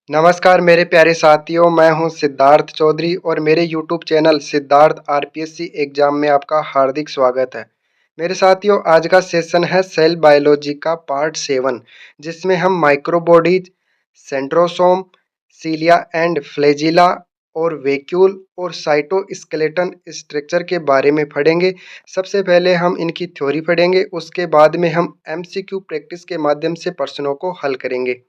नमस्कार मेरे प्यारे साथियों, मैं हूं सिद्धार्थ चौधरी और मेरे YouTube channel Siddharth RPSC exam में आपका हार्दिक स्वागत है। मेरे साथियों, आज का सेशन है सेल बायोलॉजी का पार्ट 7, जिसमें हम microbodies, centrosome, cilia and flagella और वैक्यूल और साइटोस्केलेटन स्ट्रक्चर के बारे में पढ़ेंगे। सबसे पहले हम इनकी थ्योरी पढ़ेंगे, उसके बाद में हम एमसीक्यू प्रैक्टिस के माध्यम से प्रश्नों को हल करेंगे।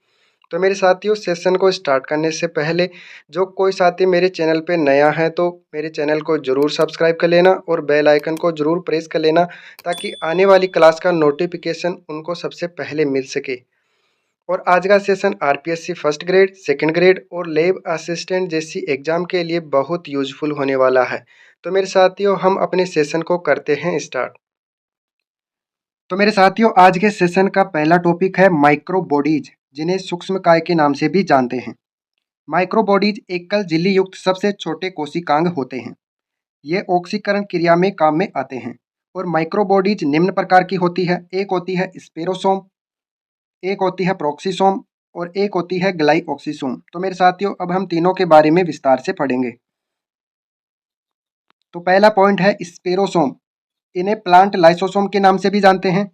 तो मेरे साथियों, सेशन को स्टार्ट करने से पहले जो कोई साथी मेरे चैनल पे नया है तो मेरे चैनल को ज़रूर सब्सक्राइब कर लेना और बेल आइकन को ज़रूर प्रेस कर लेना, ताकि आने वाली क्लास का नोटिफिकेशन उनको सबसे पहले मिल सके। और आज का session RPSC first grade, second grade और लैब असिस्टेंट जैसी एग्ज़ाम के लिए बहुत यूजफुल होने वाला है। तो मेरे साथियों, हम अपने सेशन को करते हैं स्टार्ट। तो मेरे साथियों, आज के सेशन का पहला टॉपिक है माइक्रोबॉडीज, जिन्हें सूक्ष्मकाय के नाम से भी जानते हैं। माइक्रोबॉडीज एकल झिल्ली युक्त सबसे छोटे कोशिकांग होते हैं। ये ऑक्सीकरण क्रिया में काम में आते हैं। और माइक्रोबॉडीज निम्न प्रकार की होती है। एक होती है स्पेरोसोम, एक होती है प्रोक्सीसोम और एक होती है ग्लाइऑक्सीसोम। तो मेरे साथियों, अब हम तीनों के बारे में विस्तार से पढ़ेंगे। तो पहला पॉइंट है स्पेरोसोम। इन्हें प्लांट लाइसोसोम के नाम से भी जानते हैं,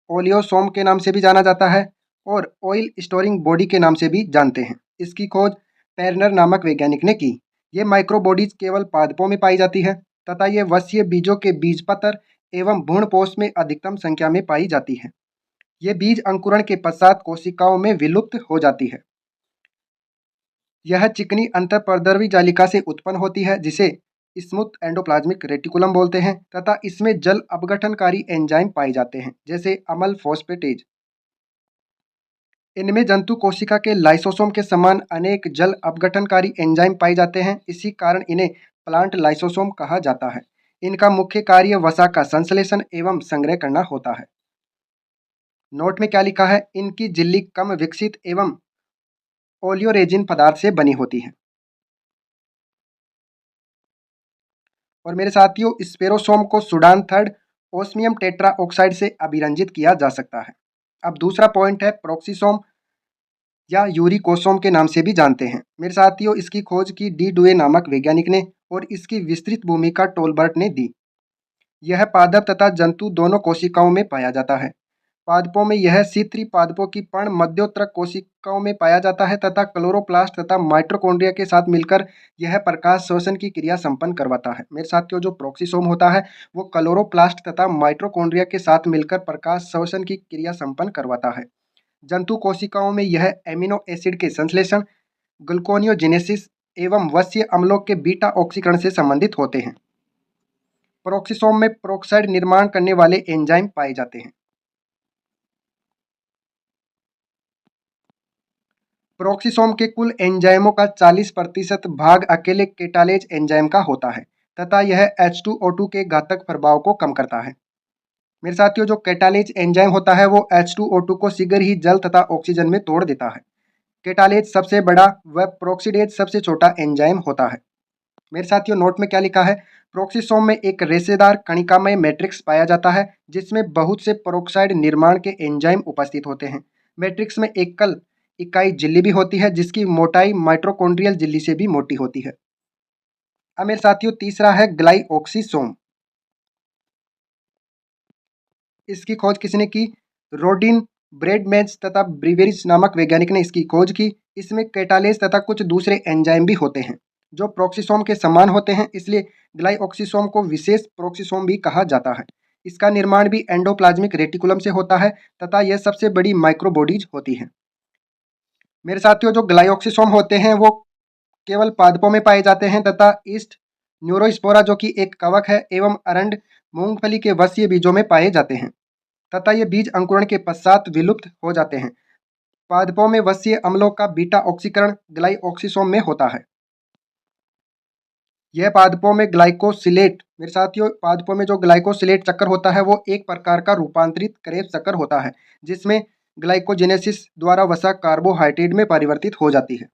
ओलियोसोम के नाम से भी जाना जाता है और ऑयल स्टोरिंग बॉडी के नाम से भी जानते हैं। इसकी खोज पेरनर नामक वैज्ञानिक ने की। ये माइक्रोबॉडीज केवल पादपों में पाई जाती है तथा ये वसीय बीजों के बीजपत्र एवं भ्रूणपोष में अधिकतम संख्या में पाई जाती है। ये बीज अंकुरण के पश्चात कोशिकाओं में विलुप्त हो जाती है। यह चिकनी अंतःपर्दरवी जालिका से उत्पन्न होती है, जिसे स्मूथ एंडोप्लाज्मिक रेटिकुलम बोलते हैं, तथा इसमें जल अपघटनकारी एंजाइम पाए जाते हैं, जैसे अमल फॉस्फेटेज। इनमें जंतु कोशिका के लाइसोसोम के समान अनेक जल अपघटनकारी एंजाइम पाए जाते हैं। इसी कारण इन्हें प्लांट लाइसोसोम कहा जाता है। इनका मुख्य कार्य वसा का संश्लेषण एवं संग्रह करना होता है। नोट में क्या लिखा है? इनकी झिल्ली कम विकसित एवं ओलियोरेजिन पदार्थ से बनी होती है। और मेरे साथियों, स्पेरोसोम को Sudan third osmium tetra oxide से अभिरंजित किया जा सकता है। अब दूसरा पॉइंट है प्रोक्सीसोम या यूरिकोसोम के नाम से भी जानते हैं। मेरे साथियों, इसकी खोज की डी डुए नामक वैज्ञानिक ने और इसकी विस्तृत भूमिका टोलबर्ट ने दी। यह पादप तथा जंतु दोनों कोशिकाओं में पाया जाता है। पादपों में यह C3 पादपों की पर्ण मध्योतरक कोशिकाओं में पाया जाता है तथा क्लोरोप्लास्ट तथा माइटोकॉन्ड्रिया के साथ मिलकर यह प्रकाश श्वसन की क्रिया संपन्न करवाता है। मेरे साथियों, जो प्रोक्सीसोम होता है वो क्लोरोप्लास्ट तथा माइटोकॉन्ड्रिया के साथ मिलकर प्रकाश श्वसन की क्रिया संपन्न करवाता है। जंतु कोशिकाओं में यह एमिनो एसिड के संश्लेषण, ग्लूकोनियोजेनेसिस एवं वसीय अम्लों के बीटा ऑक्सीकरण से संबंधित होते हैं। प्रोक्सीसोम में प्रोक्साइड निर्माण करने वाले एंजाइम पाए जाते हैं। प्रोक्सीसोम के कुल एंजाइमों का 40% भाग अकेले केटालेज एंजाइम का होता है तथा यह H2O2 के घातक प्रभाव को कम करता है। मेरे साथियों, जो केटालेज एंजाइम होता है वो H2O2 को शीघ्र ही जल तथा ऑक्सीजन में तोड़ देता है। केटालेज सबसे बड़ा व प्रोक्सीडेज सबसे छोटा एंजाइम होता है। मेरे साथियों, नोट में क्या लिखा है? प्रोक्सीसोम में एक रेशेदार कणिकामय मैट्रिक्स पाया जाता है, जिसमें बहुत से पेरोक्साइड निर्माण के एंजाइम उपस्थित होते हैं। मैट्रिक्स में एकल इकाई झिल्ली भी होती है, जिसकी मोटाई माइटोकॉन्ड्रियल झिल्ली से भी मोटी होती है। अब मेरे साथियों, तीसरा है ग्लाइऑक्सीसोम। इसकी खोज किसने की? रोडिन ब्रेडमैन्स तथा ब्रीवेरिज नामक वैज्ञानिक ने इसकी खोज की। इसमें कैटालेज तथा कुछ दूसरे एंजाइम भी होते हैं जो प्रोक्सीसोम के समान होते हैं, इसलिए ग्लाइऑक्सीसोम को विशेष प्रोक्सीसोम भी कहा जाता है। इसका निर्माण भी एंडोप्लाज्मिक रेटिकुलम से होता है तथा यह सबसे बड़ी माइक्रोबॉडीज होती है। मेरे साथियों, जो ग्लाइऑक्सीसोम होते हैं वो केवल पादपों में पाए जाते हैं तथा ईस्ट न्यूरोस्पोरा, जो कि एक कवक है, एवं अरंड मूंगफली के वसीय बीजों में पाए जाते हैं तथा ये बीज अंकुरण के पश्चात विलुप्त हो जाते हैं। पादपों में वसीय अम्लों का बीटा ऑक्सीकरण ग्लाइऑक्सीसोम में होता है। यह पादपों में ग्लाइकोसिलेट, मेरे साथियों, पादपों में जो ग्लाइकोसिलेट चक्कर होता है वो एक प्रकार का रूपांतरित क्रेब चक्कर होता है, जिसमें ग्लाइकोजेनेसिस द्वारा वसा कार्बोहाइड्रेट में परिवर्तित हो जाती है।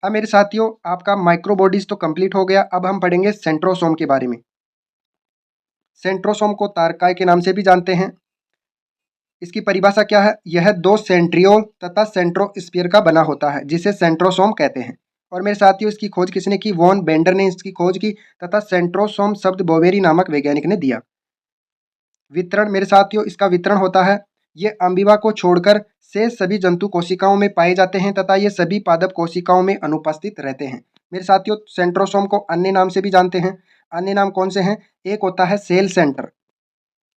अब मेरे साथियों, आपका माइक्रोबॉडीज तो कंप्लीट हो गया। अब हम पढ़ेंगे सेंट्रोसोम के बारे में। सेंट्रोसोम को तारकाय के नाम से भी जानते हैं। इसकी परिभाषा क्या है? यह दो सेंट्रियोल तथा सेंट्रोस्फीयर का बना होता है जिसे सेंट्रोसोम कहते हैं। और मेरे साथियों, इसकी खोज किसने की? वॉन बेंडर ने इसकी खोज की तथा सेंट्रोसोम शब्द बोवेरी नामक वैज्ञानिक ने दिया। वितरण मेरे साथियों, इसका वितरण होता है, ये अमीबा को छोड़कर शेष सभी जंतु कोशिकाओं में पाए जाते हैं तथा ये सभी पादप कोशिकाओं में अनुपस्थित रहते हैं। मेरे साथियों, सेंट्रोसोम को अन्य नाम से भी जानते हैं। अन्य नाम कौन से हैं? एक होता है सेल सेंटर,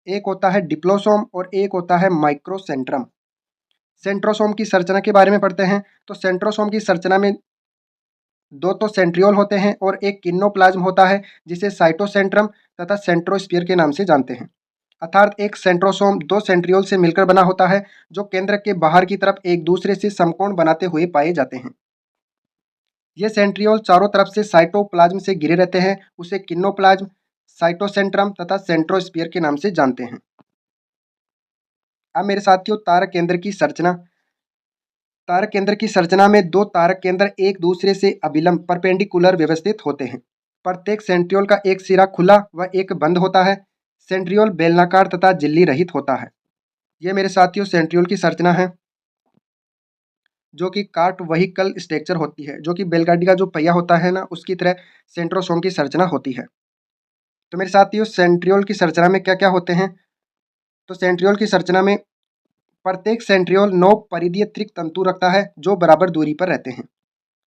एक होता है डिप्लोसोम और एक होता है माइक्रोसेंट्रम। सेंट्रोसोम की संरचना के बारे में पढ़ते हैं। तो सेंट्रोसोम की संरचना में दो तो सेंट्रियोल होते हैं और एक किन्नोप्लाज्म होता है जिसे साइटोसेंट्रम तथा सेंट्रोस्फीयर के नाम से जानते हैं। अर्थात एक सेंट्रोसोम दो सेंट्रियोल से मिलकर बना होता है जो केंद्र के बाहर की तरफ एक दूसरे से समकोण बनाते हुए पाए जाते हैं। ये सेंट्रियोल चारों तरफ से साइटोप्लाज्म से घिरे रहते हैं, उसे किन्नोप्लाज्म, साइटोसेंट्रम तथा सेंट्रोस्फीयर के नाम से जानते हैं। अब मेरे साथियों, तारक केंद्र की संरचना। तारक केंद्र की संरचना में दो तारक केंद्र एक दूसरे से अभिलंब परपेंडिकुलर व्यवस्थित होते हैं। प्रत्येक सेंट्रियोल का एक सिरा खुला व एक बंद होता है। सेंट्रियोल बेलनाकार तथा झिल्ली रहित होता है। यह मेरे साथियों सेंट्रियोल की संरचना है जो कि कार्ट वहीकल स्ट्रक्चर होती है, जो कि बैलगाड़ी का जो पहिया होता है ना, उसकी तरह सेंट्रोसोम की संरचना होती है। तो मेरे साथियों, सेंट्रियोल की संरचना में क्या क्या होते हैं? तो सेंट्रियोल की संरचना में प्रत्येक सेंट्रियोल 9 परिधीय त्रिक तंतु रखता है जो बराबर दूरी पर रहते हैं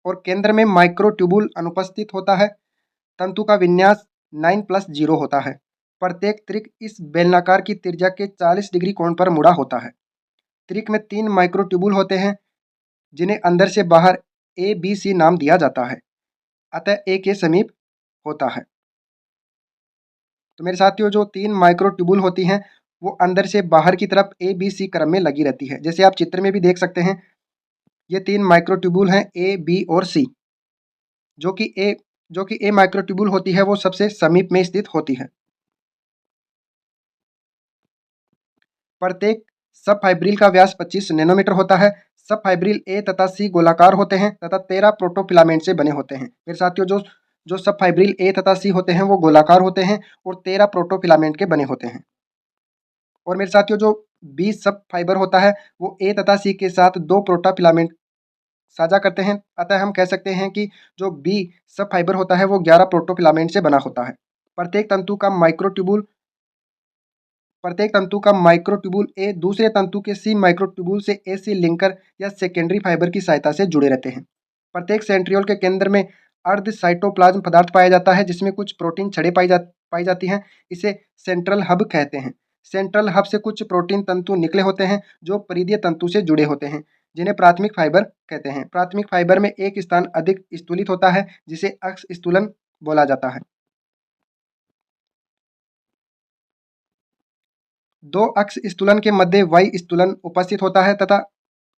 और केंद्र में माइक्रोट्यूबुल अनुपस्थित होता है। तंतु का विन्यास 9+0 होता है। प्रत्येक त्रिक इस बेलनाकार की त्रिज्या के 40 डिग्री कोण पर मुड़ा होता है। त्रिक में 3 माइक्रोट्यूबुल होते हैं जिन्हें अंदर से बाहर ए बी सी नाम दिया जाता है, अतः ए के समीप होता है। तो मेरे साथियों, जो 3 माइक्रोट्यूबुल होती हैं वो अंदर से बाहर की तरफ ए बी सी क्रम में लगी रहती है। जैसे आप चित्र में भी देख सकते हैं, ये 3 माइक्रोट्यूबुल हैं ए बी और सी, जो कि ए माइक्रोट्यूबुल होती है वो सबसे समीप में स्थित होती है। प्रत्येक सब फाइब्रिल का व्यास 25 नैनोमीटर होता है। सब फाइब्रिल ए तथा सी गोलाकार होते हैं तथा 13 प्रोटोफिलामेंट से बने होते हैं। मेरे साथियों, जो जो सब फाइब्रिल ए तथा सी होते हैं वो गोलाकार होते हैं और 13 प्रोटोफिलामेंट के बने होते हैं। और मेरे साथियों, जो बी सब फाइबर होता है वो ए तथा सी के साथ 2 प्रोटोफिलामेंट साझा करते हैं, अतः हम कह सकते हैं कि जो बी सब फाइबर होता है वो 11 प्रोटोफिलामेंट से बना होता है। प्रत्येक तंतु का माइक्रोट्यूबुल ए दूसरे तंतु के सी माइक्रोट्यूबुल से एसी लिंकर या सेकेंडरी फाइबर की सहायता से जुड़े रहते हैं। प्रत्येक सेंट्रियोल के केंद्र में अर्ध साइटोप्लाज्म पदार्थ पाया जाता है जिसमें कुछ प्रोटीन छड़ें पाई जाती हैं। इसे सेंट्रल हब कहते हैं। सेंट्रल हब से कुछ प्रोटीन तंतु निकले होते हैं जो परिधीय तंतु से जुड़े होते हैं, जिन्हें प्राथमिक फाइबर कहते हैं। प्राथमिक फाइबर में एक स्थान अधिक स्थूलित होता है जिसे अक्ष स्थूलन बोला जाता है। दो अक्ष स्थूलन के मध्य वाई स्थूलन उपस्थित होता है तथा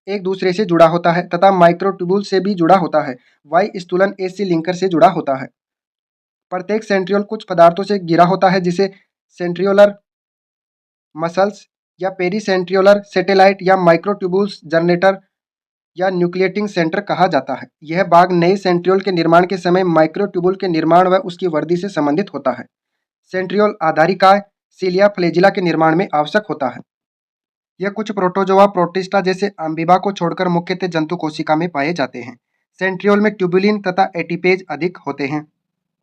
एक दूसरे से जुड़ा होता है तथा माइक्रोट्यूबुल से भी जुड़ा होता है। वाई स्थूलन एसी लिंकर से जुड़ा होता है। प्रत्येक सेंट्रियोल कुछ पदार्थों से घिरा होता है जिसे सेंट्रियोलर मसल्स या पेरीसेंट्रियोलर सैटेलाइट या माइक्रोट्यूबुल्स जनरेटर या न्यूक्लिएटिंग सेंटर कहा जाता है। यह भाग नए सेंट्रियोल के निर्माण के समय माइक्रोट्यूबुल के निर्माण व उसकी वृद्धि से संबंधित होता है। सेंट्रियोल आधारिकाय सीलिया फ्लेजिला के निर्माण में आवश्यक होता है। यह कुछ प्रोटोजोआ प्रोटिस्टा जैसे अमीबा को छोड़कर मुख्यतः जंतु कोशिका में पाए जाते हैं। सेंट्रियोल में ट्यूबुलिन तथा एटीपेज अधिक होते हैं।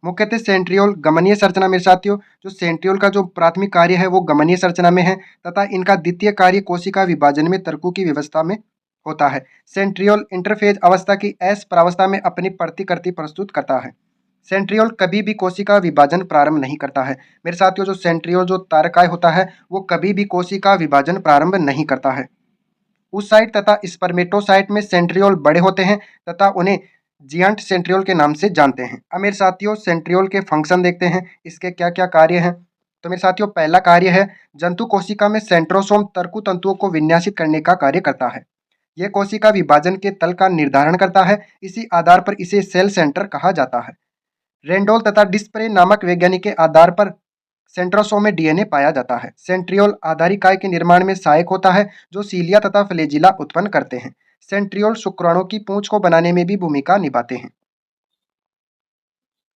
मुख्यतः सेंट्रियोल गमनीय संरचना। मेरे साथियों, जो सेंट्रियोल का जो प्राथमिक कार्य है वो गमनीय संरचना में है तथा इनका द्वितीय कार्य कोशिका विभाजन में तर्कों की व्यवस्था में होता है। सेंट्रियोल इंटरफेज अवस्था की एस प्रावस्था में अपनी प्रतिकृति प्रस्तुत करता है। सेंट्रियोल कभी भी कोशिका विभाजन प्रारंभ नहीं करता है। मेरे साथियों, जो सेंट्रियोल जो तारकाय होता है वो कभी भी कोशिका विभाजन प्रारंभ नहीं करता है। उस साइट तथा स्पर्मेटोसाइट में सेंट्रियोल बड़े होते हैं तथा उन्हें जियंट सेंट्रियोल के नाम से जानते हैं। अब मेरे साथियों, सेंट्रियोल के फंक्शन देखते हैं, इसके क्या क्या कार्य हैं। तो मेरे साथियों, पहला कार्य है जंतु कोशिका में सेंट्रोसोम तर्कु तंतुओं को विन्यासित करने का कार्य करता है। यह कोशिका विभाजन के तल का निर्धारण करता है। इसी आधार पर इसे सेल सेंटर कहा जाता है। रेंडोल तथा डिस्प्रे नामक वैज्ञानिक के आधार पर सेंट्रोसोम में डीएनए पाया जाता है। सेंट्रियोल आधारिकाय के निर्माण में सहायक होता है जो सीलिया तथा फ्लेजिला उत्पन्न करते हैं। सेंट्रियोल शुक्राणु की पूंछ को बनाने में भी भूमिका निभाते हैं।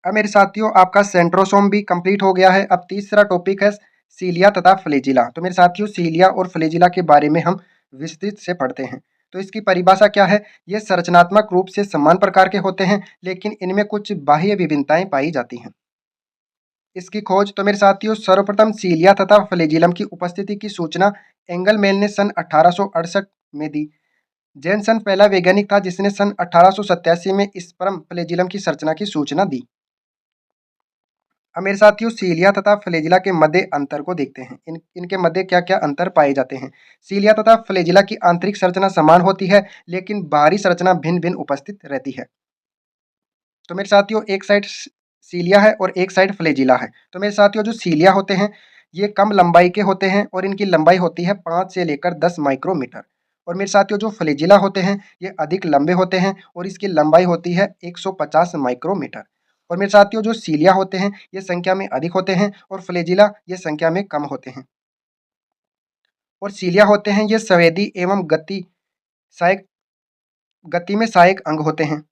अब मेरे साथियों, आपका सेंट्रोसोम भी कंप्लीट हो गया है। अब तीसरा टॉपिक है सीलिया तथा फ्लैजिला। तो मेरे साथियों, सीलिया और फ्लैजिला के बारे में हम विस्तृत से पढ़ते हैं। तो इसकी परिभाषा क्या है? ये संरचनात्मक रूप से समान प्रकार के होते हैं, लेकिन इनमें कुछ बाह्य विभिन्नताएं पाई जाती हैं। इसकी खोज, तो मेरे साथियों, सर्वप्रथम सीलिया तथा फ्लैजिलम की उपस्थिति की सूचना एंगलमैन ने सन 1868 में दी। जेनसन पहला वैज्ञानिक था जिसने सन 1887 में स्पर्म फ्लैजिलम की संरचना की सूचना दी। अब मेरे साथियों, सीलिया तथा फ्लैजिला के मध्य अंतर को देखते हैं। इनके मध्य क्या क्या अंतर पाए जाते हैं। सीलिया तथा फ्लैजिला की आंतरिक संरचना समान होती है, लेकिन बाहरी संरचना भिन्न भिन्न उपस्थित रहती है। तो मेरे साथियों, एक साइड सीलिया है और एक साइड फ्लैजिला है। तो मेरे साथियों, जो सीलिया होते हैं ये कम लंबाई के होते हैं और इनकी लंबाई होती है 5 से लेकर 10 माइक्रोमीटर। और मेरे साथियों, जो फ्लैजिला होते हैं ये अधिक लंबे होते हैं और इसकी लंबाई होती है 150 माइक्रोमीटर। और मेरे साथियों, जो सीलिया होते हैं ये संख्या में अधिक होते हैं और फ्लैजिला ये संख्या में कम होते हैं। और सीलिया होते हैं ये संवेदी एवं गति में सहायक अंग होते हैं।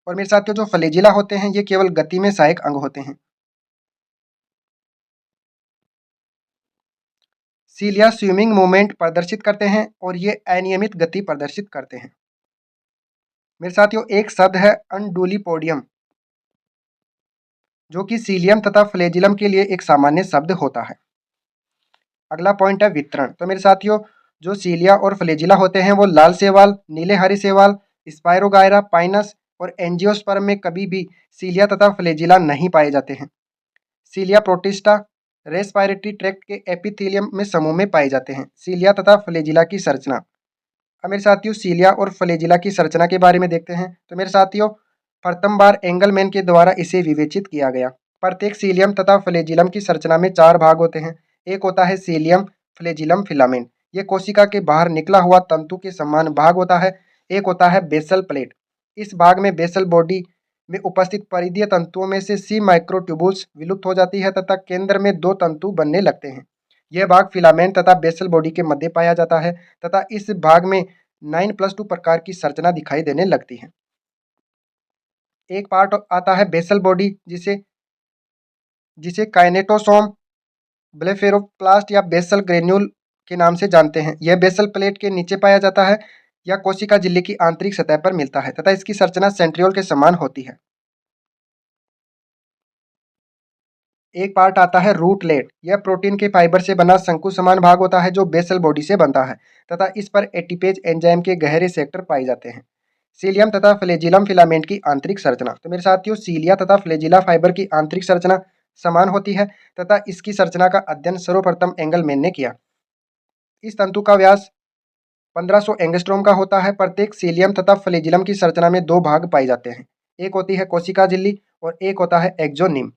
और मेरे साथियों, जो फ्लैजिला होते हैं ये केवल गति में सहायक अंग होते हैं। सीलिया स्विमिंग मूवमेंट प्रदर्शित करते हैं और ये अनियमित गति प्रदर्शित करते हैं। मेरे साथियों, एक शब्द है अनडुलिपोडियम, जो कि सीलियम तथा फ्लैजिलम के लिए एक सामान्य शब्द होता है। अगला पॉइंट है वितरण। तो मेरे साथियों, जो सीलिया और फ्लैजिला होते हैं वो लाल शैवाल, नीले हरे शैवाल, स्पायरोगायरा, पाइनस और एंजियोस्पर्म में कभी भी सीलिया तथा फ्लैजिला नहीं पाए जाते हैं। सीलिया प्रोटिस्टा रेस्पिरेटरी ट्रैक्ट के एपिथेलियम में समूह में पाए जाते हैं। सीलिया तथा फ्लैजिला की संरचना। अब मेरे साथियों, सीलिया और फ्लैजिला की संरचना के बारे में देखते हैं। तो मेरे साथियों, प्रथम बार एंगलमैन के द्वारा इसे विवेचित किया गया। प्रत्येक सीलियम तथा फ्लैजिलम की संरचना में 4 भाग होते हैं। एक होता है सीलियम फ्लैजिलम फिलामेंट, ये कोशिका के बाहर निकला हुआ तंतु के समान भाग होता है। एक होता है बेसल प्लेट, इस भाग में बेसल बॉडी में उपस्थित परिधीय तंतुओं में से सी माइक्रोट्यूबुल्स विलुप्त हो जाती है तथा केंद्र में 2 तंतु बनने लगते हैं। यह भाग फिलामेंट तथा बेसल बॉडी के मध्य पाया जाता है तथा इस भाग में 9+2 प्रकार की संरचना दिखाई देने लगती है। एक पार्ट आता है बेसल बॉडी जिसे जिसे काइनेटोसोम, ब्लेफेरोप्लास्ट या बेसल ग्रेन्यूल के नाम से जानते हैं। यह बेसल प्लेट के नीचे पाया जाता है या कोशिका झिल्ली की आंतरिक सतह पर मिलता है तथा इसकी संरचना सेंट्रियोल के समान होती है। एक पार्ट आता है रूटलेट, यह प्रोटीन के फाइबर से बना शंकु समान भाग होता है जो बेसल बॉडी से बनता है तथा इस पर एटीपेज एंजाइम के गहरे सेक्टर पाए जाते हैं। सीलियम तथा फ्लैजिलम फिलामेंट की आंतरिक संरचना। तो मेरे साथियों, सीलिया तथा फ्लैजिला फाइबर की आंतरिक संरचना समान होती है तथा इसकी संरचना का अध्ययन सर्वप्रथम एंगलमैन ने किया। इस तंतु का व्यास 1500 एंगस्ट्रोम का होता है। प्रत्येक सीलियम तथा फ्लैजिलम की संरचना में 2 भाग पाए जाते हैं। एक होती है कोशिका झिल्ली और एक होता है एक्सोनिम।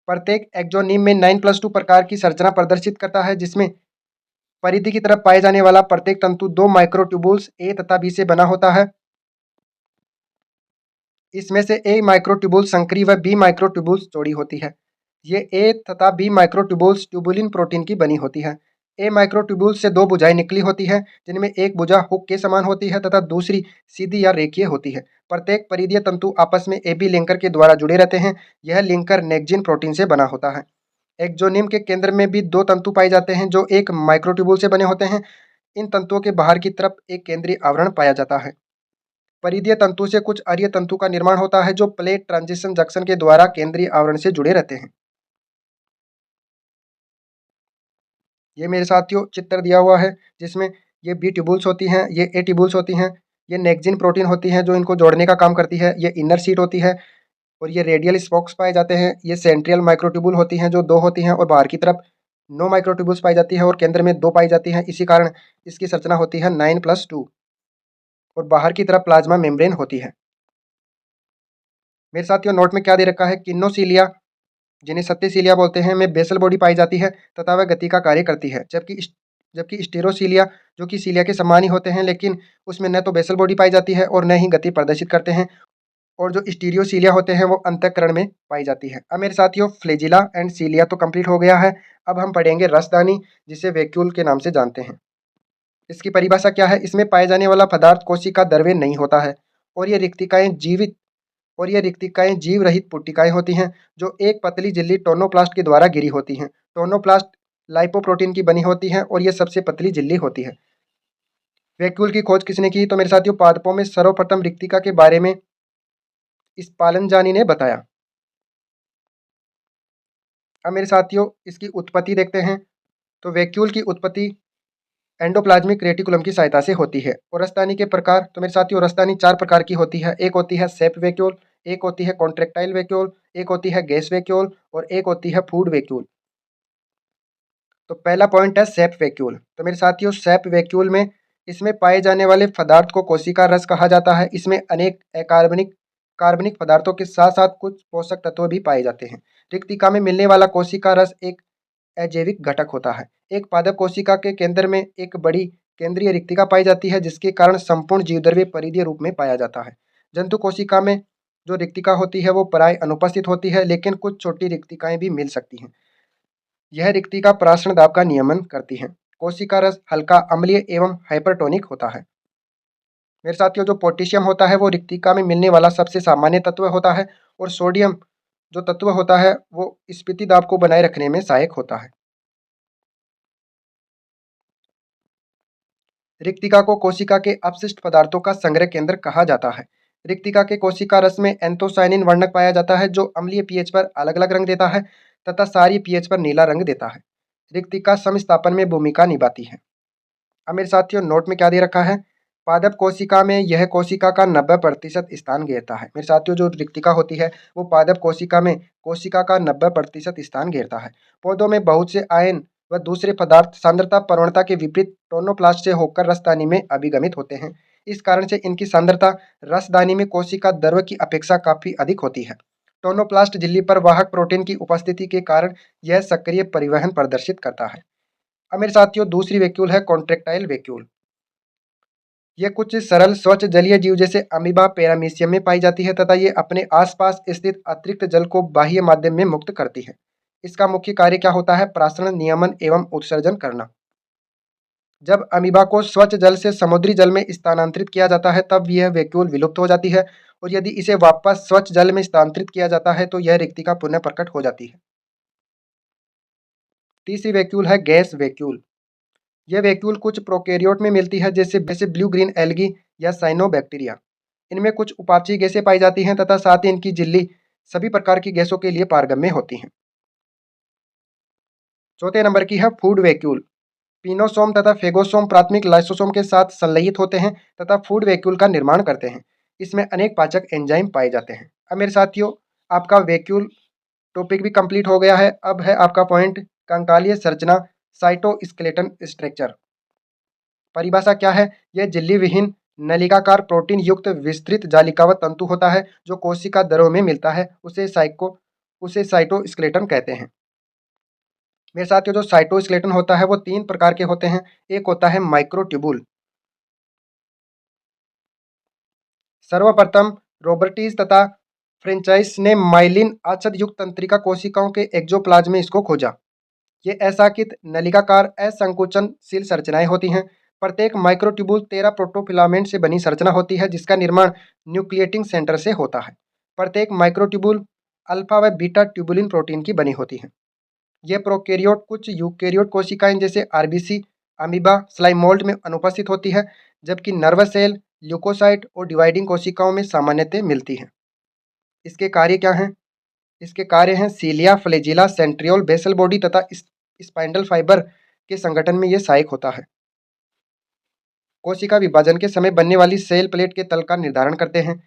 प्रत्येक एक्सोनिम में 9+2 प्रकार की संरचना प्रदर्शित करता है, जिसमें परिधि की तरफ पाए जाने वाला प्रत्येक तंतु 2 माइक्रोट्यूबुल्स ए तथा बी से बना होता है। इसमें से ए माइक्रोट्यूबुल संकरी व बी माइक्रोट्यूबुल्स चौड़ी होती है। ये ए तथा बी माइक्रोट्यूबुल्स ट्यूबुलिन प्रोटीन की बनी होती है। ए माइक्रोट्यूबुल्स से 2 भुजाएं निकली होती है, जिनमें एक भुजा हुक के समान होती है तथा दूसरी सीधी या रेखीय होती है। प्रत्येक परिधीय तंतु आपस में ए बी लिंकर के द्वारा जुड़े रहते हैं। यह लिंकर नेक्जिन प्रोटीन से बना होता है। एक्सोनिम के केंद्र में भी 2 तंतु पाए जाते हैं जो एक माइक्रोट्यूबुल से बने होते हैं। इन तंतुओं के बाहर की तरफ एक केंद्रीय आवरण पाया जाता है। परिधीय तंतु से कुछ अरीय तंतु का निर्माण होता है जो प्लेट ट्रांजिशन जंक्शन के द्वारा केंद्रीय आवरण से जुड़े रहते हैं। ये मेरे साथियों चित्र दिया हुआ है, जिसमें ये बी ट्यूबुल्स होती हैं, ये ए ट्यूबुल्स होती हैं, ये नेक्जिन प्रोटीन होती हैं जो इनको जोड़ने का काम करती है, ये इनर शीट होती है और ये रेडियल स्पोक्स पाए जाते हैं। ये सेंट्रियल माइक्रोट्यूबुल होती हैं जो 2 होती हैं और बाहर की तरफ 9 माइक्रोट्यूबुल्स पाई जाती है और केंद्र में 2 पाई जाती हैं। इसी कारण इसकी संरचना होती है 9+2 और बाहर की तरफ प्लाज्मा मेम्ब्रेन होती है। मेरे साथियों, नोट में क्या दे रखा है, किन्नोसीलिया जिन्हें सत्यसीलिया बोलते हैं में बेसल बॉडी पाई जाती है तथा वह गति का कार्य करती है, जबकि स्टेरोसीलिया जो कि सीलिया के समान ही होते हैं लेकिन उसमें न तो बेसल बॉडी पाई जाती है और न ही गति प्रदर्शित करते हैं। और जो स्टीरियोसीलिया होते हैं वो अंतःकरण में पाई जाती है। अब मेरे साथियों, फ्लैजिला एंड सीलिया तो कंप्लीट हो गया है। अब हम पढ़ेंगे रसदानी, जिसे वैक्यूल के नाम से जानते हैं। इसकी परिभाषा क्या है? इसमें पाए जाने वाला पदार्थ कोशिका द्रव्य नहीं होता है और ये रिक्तिकाएं जीवित और ये रिक्तिकाएं जीव रहित पुट्टिकाएं होती हैं जो एक पतली झिल्ली टोनोप्लास्ट के द्वारा घिरी होती हैं। टोनोप्लास्ट लाइपोप्रोटीन की बनी होती है और ये सबसे पतली झिल्ली होती है। वैक्यूल की खोज किसने की? तो मेरे साथियों, पादपों में सर्वप्रथम रिक्तिका के बारे में इस पालनजानी ने बताया। अब मेरे साथियों, इसकी उत्पत्ति देखते हैं। तो वैक्यूल की उत्पत्ति एंडोप्लाज्मिक रेटिकुलम की सहायता से होती है। और रसदानी के प्रकार, तो मेरे साथियों रसदानी 4 प्रकार की होती है। एक होती है सेप वैक्यूल, एक होती है कॉन्ट्रैक्टाइल वैक्यूल, एक होती है गैस वैक्यूल और एक होती है फूड वैक्यूल। तो पहला पॉइंट है सेप वैक्यूल। तो मेरे साथियों, सेप वैक्यूल में इसमें पाए जाने वाले पदार्थ को कोशिका रस कहा जाता है। इसमें अनेक अकार्बनिक कार्बनिक पदार्थों के साथ साथ कुछ पोषक तत्व भी पाए जाते हैं। रिक्तिका में मिलने वाला कोशिका रस एक अजैविक घटक होता है। एक पादप कोशिका के केंद्र में एक बड़ी केंद्रीय रिक्तिका पाई जाती है जिसके कारण संपूर्ण जीवद्रव्य परिधीय रूप में पाया जाता है। जंतु कोशिका में जो रिक्तिका होती है वो प्राय अनुपस्थित होती है, लेकिन कुछ छोटी रिक्तिकाएं भी मिल सकती हैं। यह रिक्तिका प्राशन दाब का नियमन करती है। कोशिका रस हल्का अम्लीय एवं हाइपरटोनिक होता है। मेरे साथियों, जो पोटेशियम होता है वो रिक्तिका में मिलने वाला सबसे सामान्य तत्व होता है और सोडियम जो तत्व होता है वो स्फीति दाब को बनाए रखने में सहायक होता है। रिक्तिका को कोशिका के अपशिष्ट पदार्थों का संग्रह केंद्र कहा जाता है। रिक्तिका के कोशिका रस में एंथोसायनिन वर्णक पाया जाता है जो अम्लीय पीएच पर अलग अलग रंग देता है तथा क्षारीय पीएच पर नीला रंग देता है। रिक्तिका समस्थापन में भूमिका निभाती है। अब मेरे साथियों, नोट में क्या दे रखा है? पादप कोशिका में यह कोशिका का 90% स्थान घेरता है। मेरे साथियों, जो रिक्तिका होती है वो पादप कोशिका में कोशिका का 90% स्थान घेरता है। पौधों में बहुत से आयन व दूसरे पदार्थ सांद्रता प्रवणता के विपरीत टोनोप्लास्ट से होकर रसदानी में अभिगमित होते हैं। इस कारण से इनकी सांद्रता रसदानी में कोशिका द्रव्य की अपेक्षा काफी अधिक होती है। टोनोप्लास्ट झिल्ली पर वाहक प्रोटीन की उपस्थिति के कारण यह सक्रिय परिवहन प्रदर्शित करता है। अब मेरे साथियों, दूसरी वैक्यूल है कॉन्ट्रैक्टाइल वैक्यूल। ये कुछ सरल स्वच्छ जलीय जीव जैसे अमीबा पैरामीशियम में पाई जाती है तथा ये अपने आसपास स्थित अतिरिक्त जल को बाह्य माध्यम में मुक्त करती है। इसका मुख्य कार्य क्या होता है? प्राशरण, नियमन एवं उत्सर्जन करना। जब अमीबा को स्वच्छ जल से समुद्री जल में स्थानांतरित किया जाता है तब यह वैक्यूल विलुप्त हो जाती है और यदि इसे वापस स्वच्छ जल में स्थानांतरित किया जाता है तो यह रिक्तिका पुनः प्रकट हो जाती है। तीसरी वैक्यूल है गैस वैक्यूल। यह वैक्यूल कुछ प्रोकैरियोट में मिलती है जैसे ब्लू ग्रीन एल्गी या साइनोबैक्टीरिया। इनमें कुछ उपापचयी गैसें पाई जाती हैं तथा साथ ही इनकी झिल्ली सभी प्रकार की गैसों के लिए पारगम्य होती हैं। चौथे नंबर की है फूड वैक्यूल। पिनोसोम तथा फेगोसोम प्राथमिक लाइसोसोम के साथ संलयित होते हैं तथा फूड वैक्यूल का निर्माण करते हैं। इसमें अनेक पाचक एंजाइम पाए जाते हैं। अब मेरे साथियों, आपका वैक्यूल टॉपिक भी कंप्लीट हो गया है। अब है आपका पॉइंट कंकालीय संरचना, साइटोस्केलेटन स्ट्रक्चर। परिभाषा क्या है? यह झिल्ली विहीन नलिकाकार प्रोटीन युक्त विस्तृत जालिकावत तंतु होता है जो कोशिका दरों में मिलता है। उसे साइटोस्केलेटन कहते हैं। मेरे साथ जो साइटोस्केलेटन होता है वो 3 प्रकार के होते हैं। एक होता है माइक्रोट्यूबुल। सर्वप्रथम रॉबर्टीज तथा फ्रेंचाइस ने माइलिन आच्छाद युक्त तंत्रिका कोशिकाओं के एक्सोप्लाज्म में इसको खोजा। ये असाकित नलिकाकार असंकुचनशील संरचनाएं होती हैं। प्रत्येक माइक्रोट्यूबुल 13 प्रोटोफिलामेंट से बनी संरचना होती है जिसका निर्माण न्यूक्लिएटिंग सेंटर से होता है। प्रत्येक माइक्रोट्यूबुल अल्फा व बीटा ट्यूबुलिन प्रोटीन की बनी होती है। ये प्रोकैरियोट कुछ यूकैरियोट कोशिकाएं जैसे आरबीसी, अमीबा, स्लाइमोल्ड में अनुपस्थित होती है, जबकि नर्वस सेल, ल्यूकोसाइट और डिवाइडिंग कोशिकाओं में सामान्यतः मिलती हैं। इसके कार्य क्या हैं? इसके कार्य हैं सीलिया, फ्लैजिला, सेंट्रियोल, बेसल बॉडी तथा स्पाइंडल फाइबर के संगठन में ये सहायक होता है। कोशिका विभाजन के समय बनने वाली सेल प्लेट के तल का निर्धारण करते हैं।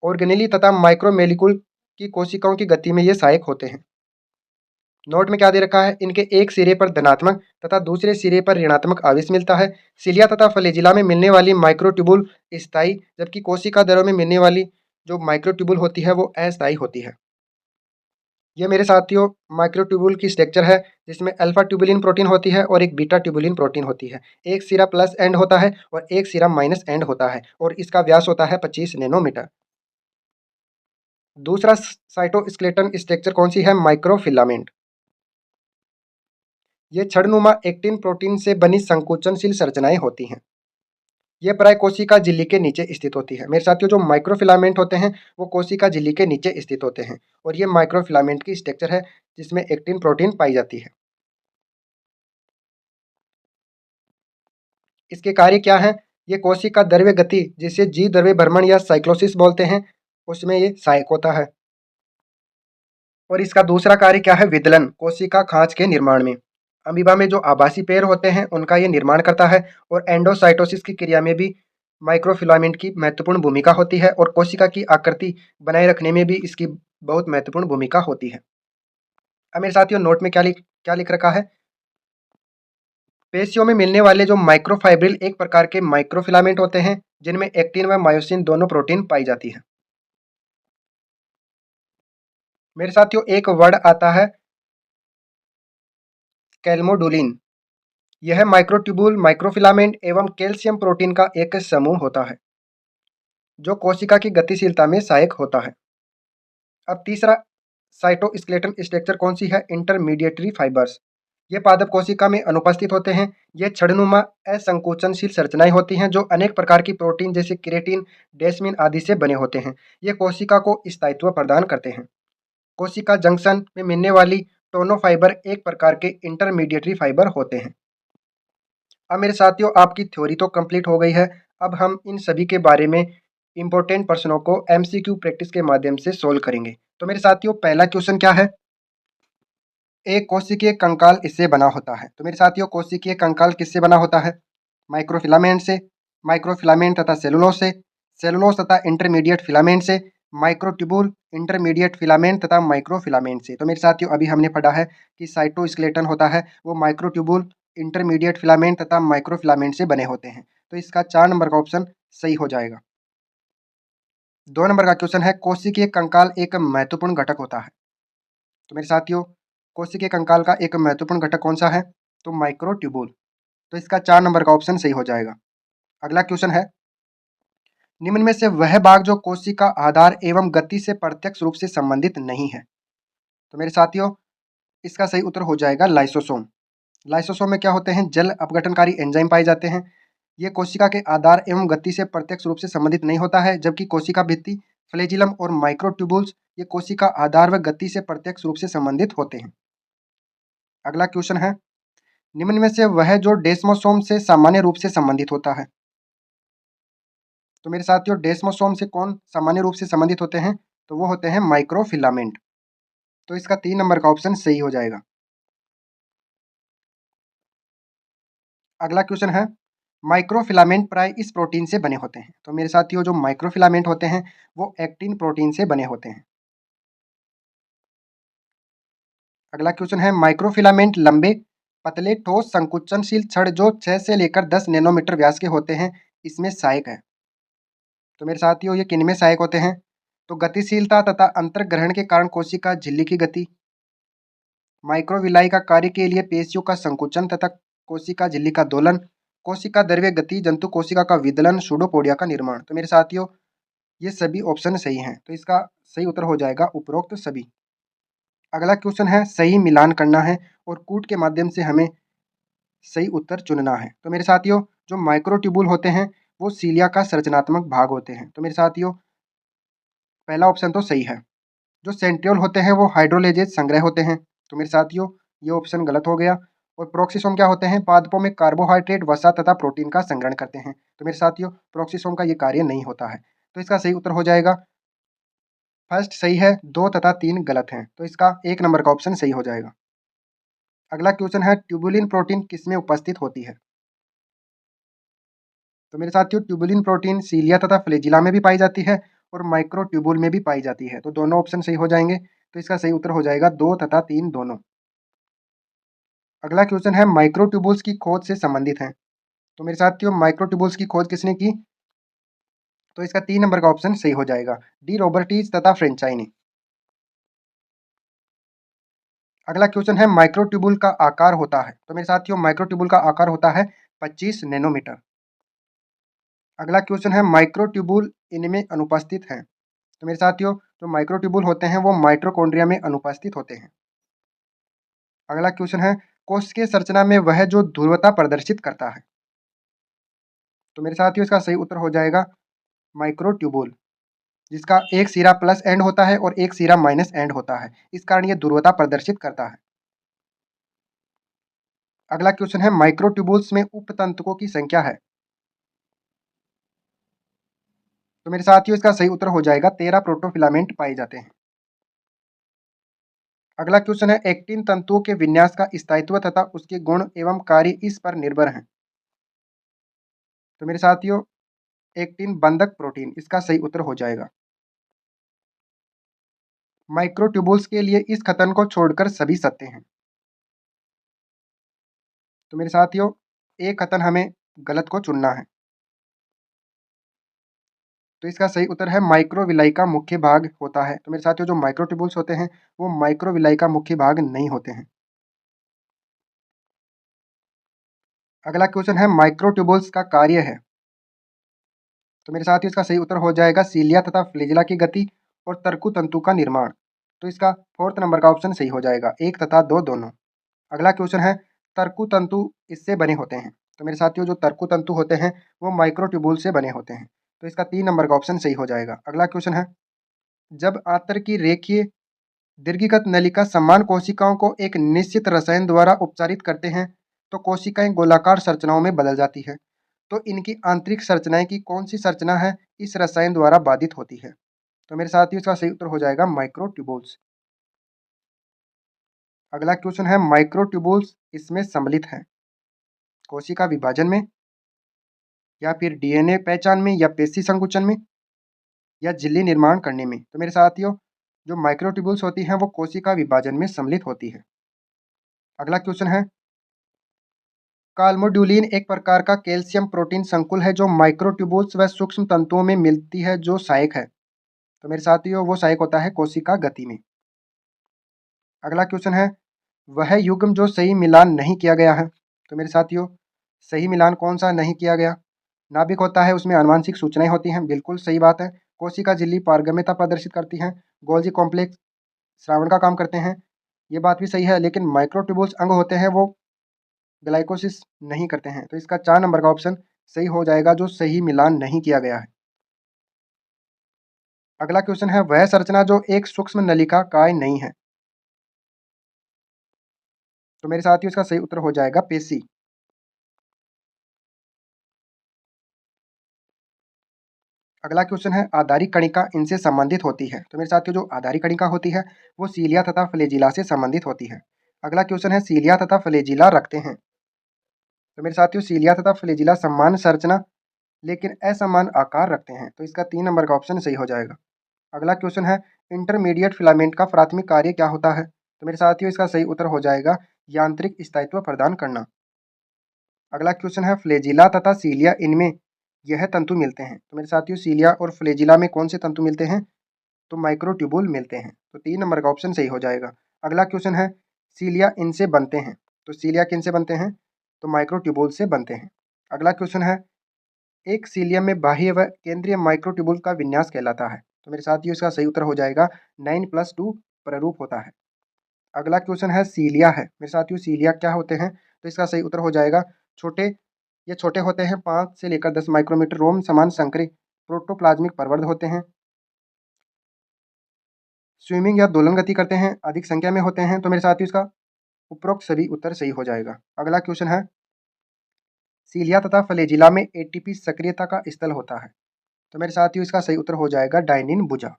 ऑर्गेनेली तथा माइक्रोमेलिकुल की कोशिकाओं की गति में ये सहायक होते हैं। नोट में क्या दे रखा है? इनके एक सिरे पर धनात्मक तथा दूसरे सिरे पर ऋणात्मक आवेश मिलता है। सीलिया तथा फ्लैजिला में मिलने वाली माइक्रोट्यूबुल स्थायी, जबकि कोशिका दरों में मिलने वाली जो माइक्रोट्यूबुल होती है वो अस्थायी होती है। ये मेरे साथियों माइक्रोट्यूबुल की स्ट्रक्चर है जिसमें अल्फा ट्यूबुलिन प्रोटीन होती है और एक बीटा ट्यूबुलिन प्रोटीन होती है। एक सिरा प्लस एंड होता है और एक सिरा माइनस एंड होता है और इसका व्यास होता है 25 नैनोमीटर। दूसरा साइटोस्केलेटन स्ट्रक्चर कौन सी है? माइक्रोफिलामेंट। ये छड़नुमा एक्टिन प्रोटीन से बनी संकुचनशील संरचनाएं होती हैं। ये प्राय कोशिका झिल्ली के नीचे स्थित होती है। मेरे साथियों, जो माइक्रोफिलामेंट होते हैं वो कोशिका झिल्ली के नीचे स्थित होते हैं और ये माइक्रोफिलामेंट की स्ट्रक्चर है जिसमें एक्टिन प्रोटीन पाई जाती है। इसके कार्य क्या हैं? ये कोशिका द्रव्य गति जिसे जी द्रव्य भ्रमण या साइक्लोसिस बोलते हैं, उसमें ये सहायक होता है। और इसका दूसरा कार्य क्या है? विदलन, कोशिका खाँच के निर्माण में। अमीबा में जो आभासी पैर होते हैं उनका ये निर्माण करता है और एंडोसाइटोसिस की क्रिया में भी माइक्रोफिलामेंट की महत्वपूर्ण भूमिका होती है और कोशिका की आकृति बनाए रखने में भी इसकी बहुत महत्वपूर्ण भूमिका होती है। अब मेरे साथियों, नोट में क्या लिख रखा है? पेशियों में मिलने वाले जो माइक्रोफाइब्रिल एक प्रकार के माइक्रोफिलामेंट होते हैं जिनमें एक्टिन व मायोसिन दोनों प्रोटीन पाई जाती है। मेरे साथियों, एक वर्ड आता है कैल्मोडुलिन। यह माइक्रोट्यूबुल, माइक्रोफिलामेंट एवं कैल्शियम प्रोटीन का एक समूह होता है जो कोशिका की गतिशीलता में सहायक होता है। अब तीसरा साइटोस्केलेटन स्ट्रक्चर कौन सी है? Intermediary fibres. ये पादप कोशिका में अनुपस्थित होते हैं। ये छड़नुमा असंकोचनशील संरचनाएं होती हैं जो अनेक प्रकार की प्रोटीन जैसे केराटिन, डेस्मिन आदि से बने होते हैं। ये कोशिका को स्थायित्व प्रदान करते हैं। कोशिका जंक्शन में मिलने वाली टोनो फाइबर एक प्रकार के इंटरमीडिएटरी फाइबर होते हैं। अब मेरे साथियों, आपकी थ्योरी तो कंप्लीट हो गई है। अब हम इन सभी के बारे में इंपॉर्टेंट प्रश्नों को एमसीक्यू प्रैक्टिस के माध्यम से सोल्व करेंगे। तो मेरे साथियों, पहला क्वेश्चन क्या है? एक कोशिकीय कंकाल इससे बना होता है। तो मेरे साथियों, कोशिकीय कंकाल किससे बना होता है? माइक्रोफिलामेंट से, माइक्रोफिलामेंट तथा सेलुलोज से, सेलुलोज तथा इंटरमीडिएट फिलामेंट से, माइक्रोट्यूबुल, इंटरमीडिएट फिलामेंट तथा माइक्रोफिलामेंट से। तो मेरे साथियों, अभी हमने पढ़ा है कि साइटोस्केलेटन होता है वो माइक्रोट्यूबुल, इंटरमीडिएट फिलामेंट तथा माइक्रोफिलामेंट से बने होते हैं। तो इसका 4 नंबर का ऑप्शन सही हो जाएगा। 2 नंबर का क्वेश्चन है, कोशिकीय कंकाल एक महत्वपूर्ण घटक होता है। तो मेरे साथियों, कोशिकीय कंकाल का एक महत्वपूर्ण घटक कौन सा है? तो माइक्रोट्यूबुल। तो इसका 4 नंबर का ऑप्शन सही हो जाएगा। अगला क्वेश्चन है, निम्न में से वह भाग जो कोशिका आधार एवं गति से प्रत्यक्ष रूप से संबंधित नहीं है। तो मेरे साथियों, इसका सही उत्तर हो जाएगा लाइसोसोम। लाइसोसोम में क्या होते हैं? जल अपघटनकारी एंजाइम पाए जाते हैं। ये कोशिका के आधार एवं गति से प्रत्यक्ष रूप से संबंधित नहीं होता है, जबकि कोशिका भित्ति, फ्लैजिलम और माइक्रोट्यूबुल्स ये कोशिका आधार व गति से प्रत्यक्ष रूप से संबंधित होते हैं। अगला क्वेश्चन है, निम्न में से वह जो डेस्मोसोम से सामान्य रूप से संबंधित होता है। तो मेरे साथियों, डेस्मोसोम से कौन सामान्य रूप से संबंधित होते हैं? तो वो होते हैं माइक्रोफिलामेंट। तो इसका 3 नंबर का ऑप्शन सही हो जाएगा। अगला क्वेश्चन है, माइक्रोफिलामेंट प्राय इस प्रोटीन से बने होते हैं। तो मेरे साथियों, जो माइक्रोफिलामेंट होते हैं वो एक्टिन प्रोटीन से बने होते हैं। अगला क्वेश्चन है, माइक्रोफिलामेंट लंबे, पतले, ठोस, संकुचनशील छड़ जो 6 से लेकर 10 नैनोमीटर व्यास के होते हैं, इसमें सहायक है। तो मेरे साथियों, ये किनमें सहायक होते हैं? तो गतिशीलता तथा अंतर्ग्रहण के कारण कोशिका झिल्ली की गति, माइक्रोविलाई का कार्य के लिए पेशियों का संकुचन तथा कोशिका झिल्ली का दोलन, कोशिका द्रव्य गति, जंतु कोशिका का विदलन, सूडोपोडिया का निर्माण। तो मेरे साथियों, ये सभी ऑप्शन सही हैं। तो इसका सही उत्तर हो जाएगा उपरोक्त सभी। अगला क्वेश्चन है, सही मिलान करना है और कूट के माध्यम से हमें सही उत्तर चुनना है। तो मेरे साथियों, जो माइक्रोट्यूबुल होते हैं वो सीलिया का संरचनात्मक भाग होते हैं। तो मेरे साथियों, पहला ऑप्शन तो सही है। जो सेंट्रियोल होते हैं वो हाइड्रोलेजेज संग्रह होते हैं। तो मेरे साथियों, ये ऑप्शन गलत हो गया। और प्रोक्सिसोम क्या होते हैं? पादपों में कार्बोहाइड्रेट, वसा तथा प्रोटीन का संग्रहण करते हैं। तो मेरे साथियों, प्रोक्सिसोम का ये कार्य नहीं होता है। तो इसका सही उत्तर हो जाएगा, फर्स्ट सही है, 2 तथा 3 गलत हैं। तो इसका 1 नंबर का ऑप्शन सही हो जाएगा। अगला क्वेश्चन है, ट्यूबुलिन प्रोटीन किसमें उपस्थित होती है? तो मेरे साथियों, ट्यूबुलिन प्रोटीन सीलिया तथा फ्लैजिला में भी पाई जाती है और माइक्रोट्यूबुल में भी पाई जाती है। तो दोनों ऑप्शन सही हो जाएंगे। तो इसका सही उत्तर हो जाएगा 2 तथा 3 दोनों। अगला क्वेश्चन है, माइक्रोट्यूबुल्स की खोज से संबंधित है। तो मेरे साथियों, माइक्रोट्यूबुल्स की खोज किसने की? तो इसका 3 नंबर का ऑप्शन सही हो जाएगा, डी रॉबर्टीज तथा फ्रेंचाई ने। अगला क्वेश्चन है, माइक्रोट्यूबुल का आकार होता है। तो मेरे साथियों, माइक्रोट्यूबुल का आकार होता है 25 नैनोमीटर। अगला क्वेश्चन है, माइक्रोट्यूबुल इनमें अनुपस्थित हैं। तो मेरे साथियों, जो माइक्रोट्यूबुल होते हैं वो माइटोकॉन्ड्रिया में अनुपस्थित होते हैं। अगला क्वेश्चन है, कोशिकीय संरचना में वह जो ध्रुवता प्रदर्शित करता है। तो मेरे साथियों इसका सही उत्तर हो जाएगा माइक्रोट्यूबुल, जिसका एक सिरा प्लस एंड होता है और एक सिरा माइनस एंड होता है। इस कारण ये ध्रुवता प्रदर्शित करता है। अगला क्वेश्चन है माइक्रोट्यूबुल्स में उपतंतुओं की संख्या है। तो मेरे साथियों इसका सही उत्तर हो जाएगा 13 प्रोटोफिलामेंट पाए जाते हैं। अगला क्वेश्चन है एक्टिन तंतुओं के विन्यास का स्थायित्व तथा उसके गुण एवं कार्य इस पर निर्भर हैं। तो मेरे साथियों एक्टिन बंधक प्रोटीन इसका सही उत्तर हो जाएगा। माइक्रोट्यूबुल्स के लिए इस कथन को छोड़कर सभी सत्य हैं। तो मेरे साथियों एक कथन हमें गलत को चुनना है। तो इसका सही उत्तर है माइक्रोविलाई का मुख्य भाग होता है। तो मेरे साथियों जो माइक्रोट्यूबुल्स होते हैं वो माइक्रोविलाई का मुख्य भाग नहीं होते हैं। अगला क्वेश्चन है माइक्रोट्यूबुल्स का कार्य है। तो मेरे साथियों इसका सही उत्तर हो जाएगा सीलिया तथा फ्लैजेला की गति और तर्कु तंतु का निर्माण। तो इसका फोर्थ नंबर का ऑप्शन सही हो जाएगा, एक तथा दो दोनों। अगला क्वेश्चन है तर्कु तंतु इससे बने होते हैं। तो मेरे साथियों जो तर्कु तंतु होते हैं वो माइक्रोट्यूबुल से बने होते हैं। तो इसका 3 नंबर का ऑप्शन सही हो जाएगा। अगला क्वेश्चन है जब आंत्र की रेखीय दीर्घिगत नलिका समान कोशिकाओं को एक निश्चित रसायन द्वारा उपचारित करते हैं तो कोशिकाएं गोलाकार संरचनाओं में बदल जाती है। तो इनकी आंतरिक संरचनाएं की कौन सी संरचना है इस रसायन द्वारा बाधित होती है। तो मेरे साथियों इसका सही उत्तर हो जाएगा माइक्रोट्यूबुल्स। अगला क्वेश्चन है माइक्रोट्यूबुल्स इसमें सम्मिलित है कोशिका विभाजन में या फिर डीएनए पहचान में या पेशी संकुचन में या झिल्ली निर्माण करने में। तो मेरे साथियों जो माइक्रोट्यूबुल्स होती हैं वो कोशिका विभाजन में सम्मिलित होती है। अगला क्वेश्चन है काल्मोड्यूलिन एक प्रकार का कैल्शियम प्रोटीन संकुल है जो माइक्रोट्यूबुल्स व सूक्ष्म तंतुओं में मिलती है जो सहायक है। तो मेरे साथियों वो सहायक होता है कोशिका गति में। अगला क्वेश्चन है वह युग्म जो सही मिलान नहीं किया गया है। तो मेरे साथियों सही मिलान कौन सा नहीं किया गया। नाभिक होता है उसमें आनुवांशिक सूचनाएं होती हैं, बिल्कुल सही बात है। कोशिका झिल्ली पारगम्यता प्रदर्शित करती हैं। गोल्जी कॉम्प्लेक्स श्रावण का काम करते हैं, ये बात भी सही है। लेकिन माइक्रोट्यूबुल्स अंग होते हैं वो ग्लाइकोसिस नहीं करते हैं। तो इसका 4 नंबर का ऑप्शन सही हो जाएगा जो सही मिलान नहीं किया गया है। अगला क्वेश्चन है वह संरचना जो एक सूक्ष्म नलिका काय नहीं है। तो मेरे साथियों इसका सही उत्तर हो जाएगा पेशी। अगला क्वेश्चन है आधारिक कणिका इनसे संबंधित होती है। तो मेरे साथियों जो आधारिक कणिका होती है वो सीलिया तथा फ्लैजिला से संबंधित होती है। अगला क्वेश्चन है सीलिया तथा फ्लैजिला रखते हैं। तो मेरे साथियों सीलिया तथा फ्लैजिला समान संरचना लेकिन असमान आकार रखते हैं। तो इसका 3 नंबर का ऑप्शन सही हो जाएगा। अगला क्वेश्चन है इंटरमीडिएट फिलामेंट का प्राथमिक कार्य क्या होता है। तो मेरे साथियों इसका सही उत्तर हो जाएगा यांत्रिक स्थायित्व प्रदान करना। अगला क्वेश्चन है फ्लैजिला तथा सीलिया इनमें यह तंतु मिलते हैं। तो मेरे साथियों सीलिया और फ्लैजिला में कौन से तंतु मिलते हैं, तो माइक्रोट्यूबुल मिलते हैं। तो 3 नंबर का ऑप्शन सही हो जाएगा। अगला क्वेश्चन है सीलिया इनसे बनते हैं। तो सीलिया किन से बनते हैं, तो माइक्रोट्यूबुल से बनते हैं। अगला क्वेश्चन है एक सीलियम में बाह्य व केंद्रीय माइक्रोट्यूबुल का विन्यास कहलाता है। तो मेरे साथियों इसका सही उत्तर हो जाएगा 9+2 प्रारूप होता है। अगला क्वेश्चन है सीलिया है। मेरे साथियों सीलिया क्या होते हैं, तो इसका सही उत्तर हो जाएगा छोटे, ये छोटे होते हैं 5 से लेकर 10 माइक्रोमीटर रोम समान संकरी प्रोटोप्लाज्मिक प्रवर्ध होते हैं। स्विमिंग या दोलन गति करते हैं, अधिक संख्या में होते हैं। तो मेरे साथियों इसका उपरोक्त सभी उत्तर सही हो जाएगा। अगला क्वेश्चन है सीलिया तथा फ्लैजिला में एटीपी सक्रियता का स्थल होता है। तो मेरे साथियों इसका सही उत्तर हो जाएगा डाइनिन भुजा।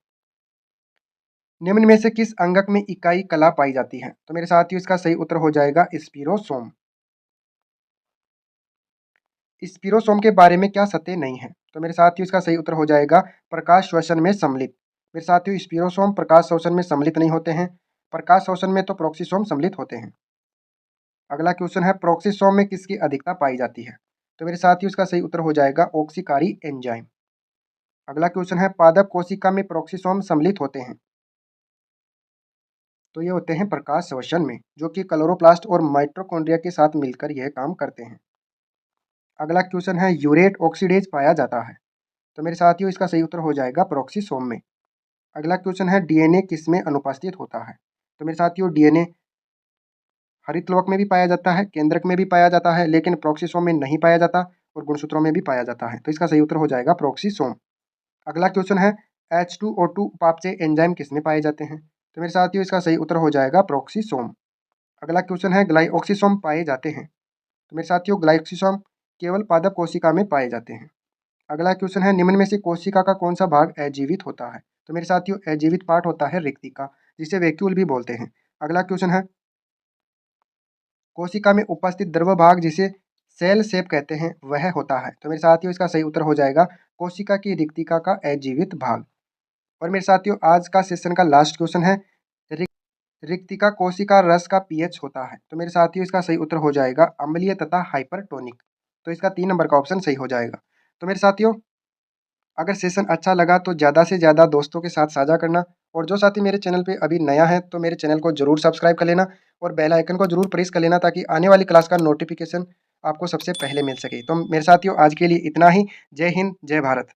निम्न में से किस अंगक में इकाई कला पाई जाती है। तो मेरे साथियों इसका सही उत्तर हो जाएगा स्पिरोसोम। स्पिरोसोम के बारे में क्या सत्य नहीं है। तो मेरे साथियों इसका सही उत्तर हो जाएगा प्रकाश श्वसन में सम्मिलित। मेरे साथियों स्पिरोसोम प्रकाश श्वसन में सम्मिलित नहीं होते हैं, प्रकाश श्वसन में तो प्रोक्सीसोम सम्मिलित होते हैं। अगला क्वेश्चन है प्रोक्सीसोम में किसकी अधिकता पाई जाती है। तो मेरे साथियों इसका सही उत्तर हो जाएगा ऑक्सीकारी एंजाइम। अगला क्वेश्चन है पादप कोशिका में प्रोक्सीसोम सम्मिलित होते हैं। तो ये होते हैं प्रकाश श्वसन में, जो कि क्लोरोप्लास्ट और माइटोकॉन्ड्रिया के साथ मिलकर यह काम करते हैं। अगला क्वेश्चन है यूरेट ऑक्सीडेज पाया जाता है। तो मेरे साथियों इसका सही उत्तर हो जाएगा प्रोक्सीसोम में। अगला क्वेश्चन है डीएनए किस में अनुपस्थित होता है। तो मेरे साथियों डीएनए हरितलवक में भी पाया जाता है, केंद्रक में भी पाया जाता है, लेकिन प्रोक्सीसोम में नहीं पाया जाता। और गुणसूत्रों में भी पाया जाता है। तो इसका सही उत्तर हो जाएगा प्रोक्सीसोम। अगला क्वेश्चन है H2O2 उपापचय एंजाइम किसमें पाए जाते हैं? तो मेरे साथियों इसका सही उत्तर हो जाएगा प्रोक्सीसोम। अगला क्वेश्चन है ग्लाइऑक्सीसोम पाए जाते हैं? तो मेरे साथियों ग्लाइऑक्सीसोम केवल पादप कोशिका में पाए जाते हैं। अगला क्वेश्चन है निम्न में से कोशिका का कौन सा भाग अजीवित होता है? तो मेरे साथियों अजीवित पार्ट होता है रिक्तिका, जिसे वैक्यूल भी बोलते हैं। अगला क्वेश्चन है कोशिका में उपस्थित द्रव भाग जिसे सेल शेप कहते हैं वह होता है? तो मेरे साथियों इसका सही उत्तर हो जाएगा कोशिका की रिक्तिका का अजीवित भाग। और मेरे साथियों आज का सेशन का लास्ट क्वेश्चन है रिक्तिका कोशिका रस का पीएच होता है? तो मेरे साथियों इसका सही उत्तर हो जाएगा अम्लीय तथा हाइपरटोनिक। तो इसका 3 नंबर का ऑप्शन सही हो जाएगा। तो मेरे साथियों अगर सेशन अच्छा लगा तो ज़्यादा से ज़्यादा दोस्तों के साथ साझा करना, और जो साथी मेरे चैनल पे अभी नया है तो मेरे चैनल को ज़रूर सब्सक्राइब कर लेना और बेल आइकन को ज़रूर प्रेस कर लेना ताकि आने वाली क्लास का नोटिफिकेशन आपको सबसे पहले मिल सके। तो मेरे साथियों आज के लिए इतना ही। जय हिंद, जय भारत।